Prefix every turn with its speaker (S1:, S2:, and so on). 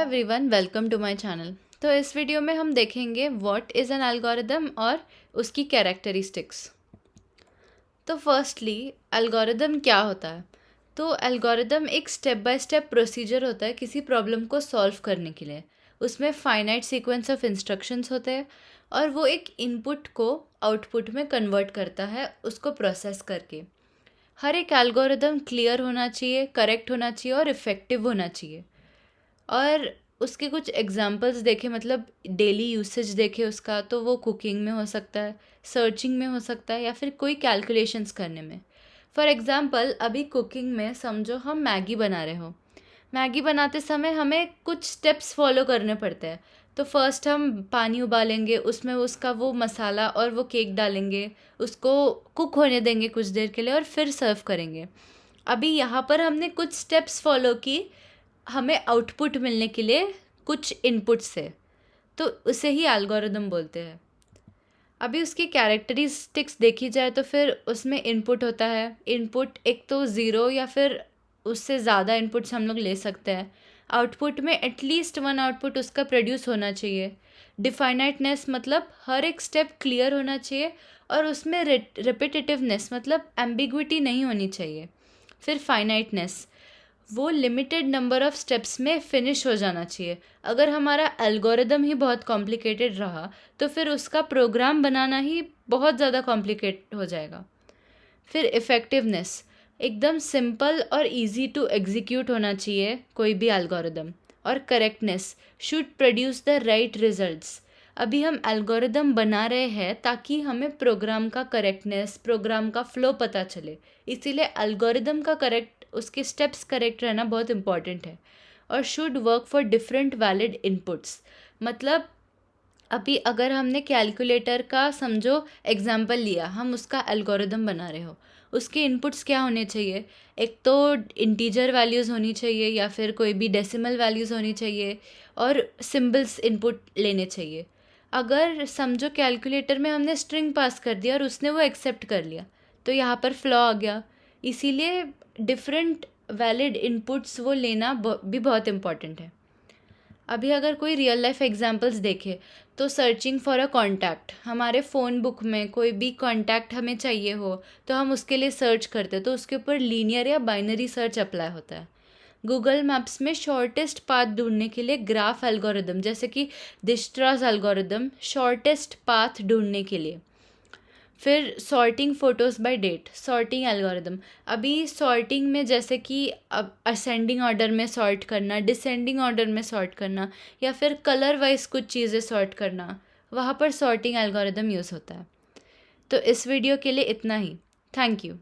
S1: Everyone, welcome to my channel. तो इस video में हम देखेंगे व्हाट इज़ एन एल्गोरिदम और उसकी कैरेक्टरिस्टिक्स। तो फर्स्टली एल्गोरिदम क्या होता है? तो एल्गोरिदम एक स्टेप बाय स्टेप प्रोसीजर होता है किसी प्रॉब्लम को सॉल्व करने के लिए। उसमें फाइनाइट सीक्वेंस ऑफ इंस्ट्रक्शंस होते हैं और वो एक इनपुट को आउटपुट में कन्वर्ट करता है उसको प्रोसेस करके। हर एक एल्गोरिदम क्लियर होना चाहिए, करेक्ट होना चाहिए और इफ़ेक्टिव होना चाहिए। और उसके कुछ एग्जांपल्स देखें, मतलब डेली यूसेज देखें उसका, तो वो कुकिंग में हो सकता है, सर्चिंग में हो सकता है या फिर कोई कैलकुलेशंस करने में। फॉर एग्जांपल अभी कुकिंग में समझो हम मैगी बना रहे हो। मैगी बनाते समय हमें कुछ स्टेप्स फॉलो करने पड़ते हैं। तो फर्स्ट हम पानी उबालेंगे, उसमें उसका वो मसाला और वो केक डालेंगे, उसको कुक होने देंगे कुछ देर के लिए और फिर सर्व करेंगे। अभी यहाँ पर हमने कुछ स्टेप्स फॉलो की हमें आउटपुट मिलने के लिए कुछ इनपुट से, तो उसे ही एल्गोरिदम बोलते हैं। अभी उसकी कैरेक्टरिस्टिक्स देखी जाए तो फिर उसमें इनपुट होता है। इनपुट एक तो ज़ीरो या फिर उससे ज़्यादा इनपुट्स हम लोग ले सकते हैं। आउटपुट में एटलीस्ट वन आउटपुट उसका प्रोड्यूस होना चाहिए। डिफाइनाइटनेस मतलब हर एक स्टेप क्लियर होना चाहिए और उसमें रिपीटेटिवनेस मतलब एम्बिग्विटी नहीं होनी चाहिए। फिर फाइनाइटनेस, वो लिमिटेड नंबर ऑफ स्टेप्स में फिनिश हो जाना चाहिए। अगर हमारा एल्गोरिदम ही बहुत कॉम्प्लिकेटेड रहा तो फिर उसका प्रोग्राम बनाना ही बहुत ज़्यादा कॉम्प्लिकेट हो जाएगा। फिर इफ़ेक्टिवनेस, एकदम सिंपल और इजी टू एग्जीक्यूट होना चाहिए कोई भी एल्गोरिदम। और correctness, should produce the right results. अभी हम एल्गोरिदम बना रहे हैं ताकि हमें प्रोग्राम का करेक्टनेस, प्रोग्राम का फ्लो पता चले, इसीलिए एल्गोरिदम का करेक्ट, उसके स्टेप्स करेक्ट रहना बहुत इंपॉर्टेंट है। और should work for different valid inputs, मतलब अभी अगर हमने कैलकुलेटर का समझो एग्जाम्पल लिया, हम उसका एल्गोरिदम बना रहे हो, उसके इनपुट्स क्या होने चाहिए? एक तो इंटीजर वैल्यूज़ होनी चाहिए या फिर कोई भी डेसिमल वैल्यूज़ होनी चाहिए और सिंबल्स इनपुट लेने चाहिए। अगर समझो कैलकुलेटर में हमने स्ट्रिंग पास कर दिया और उसने वो एक्सेप्ट कर लिया, तो यहाँ पर फ्लॉ आ गया। इसीलिए डिफरेंट वैलिड इनपुट्स वो लेना भी बहुत इम्पॉर्टेंट है। अभी अगर कोई रियल लाइफ एग्जांपल्स देखे तो सर्चिंग फॉर अ कॉन्टैक्ट, हमारे फ़ोन बुक में कोई भी कॉन्टैक्ट हमें चाहिए हो तो हम उसके लिए सर्च करते हैं, तो उसके ऊपर लीनियर या बाइनरी सर्च अप्लाई होता है। गूगल मैप्स में शॉर्टेस्ट पाथ ढूंढने के लिए ग्राफ एल्गोरिदम, जैसे कि दिज्क्स्ट्रास एल्गोरिदम, शॉर्टेस्ट पाथ ढूंढने के लिए। फिर sorting photos by date, sorting algorithm. अभी सॉर्टिंग में जैसे कि अब असेंडिंग ऑर्डर में सॉर्ट करना, डिसेंडिंग ऑर्डर में सॉर्ट करना या फिर कलर वाइज कुछ चीज़ें सॉर्ट करना, वहाँ पर सॉर्टिंग एल्गोरिदम यूज़ होता है। तो इस वीडियो के लिए इतना ही। Thank you.